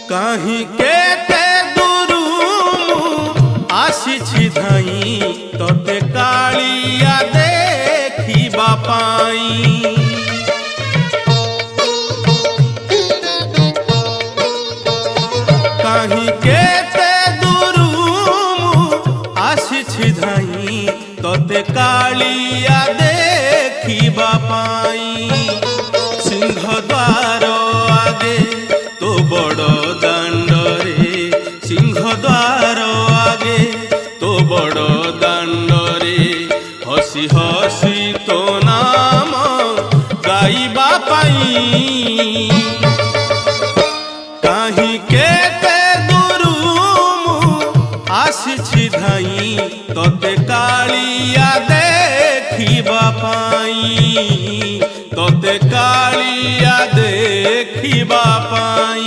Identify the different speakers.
Speaker 1: कहीं केते दूरू आसी धाई तोते कालिया देखिबा पाई। कहीं केते दूरू आसी धाई तोते कालिया देखिबा पाई। सिंह द्वार आगे तो बड़ दांडरे, सिंह द्वार आगे तो बड़ दांडरे हसी हसी तो नाम गाइबा पाई। कहीं केते दूरू आसी धाई तोते कालिया देखिबा पाई, तोते कालिया देखिबा पाई।